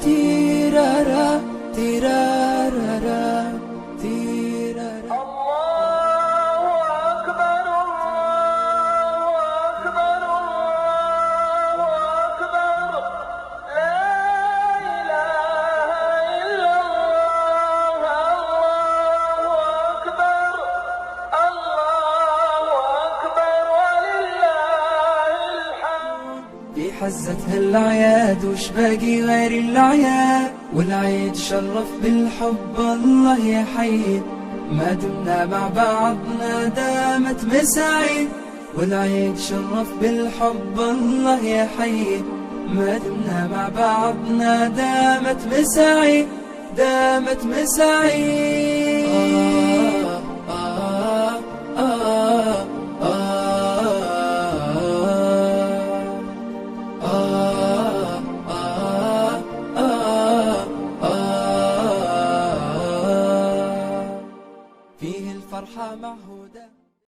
تيرارا تيرارا تيرارا. الله أكبر الله أكبر الله أكبر، لا إله إلا الله. الله أكبر الله أكبر ولله الحمد. في حزتها الأعياد وش باقي غير الأعياد، والعيد شرف بالحب الله يحيي، ما دمنا مع بعضنا دامت مساعيد. والعيد شرف بالحب الله يحيي، ما دمنا مع بعضنا دامت مساعيد، دامت مساعيد. فيه الفرحة معه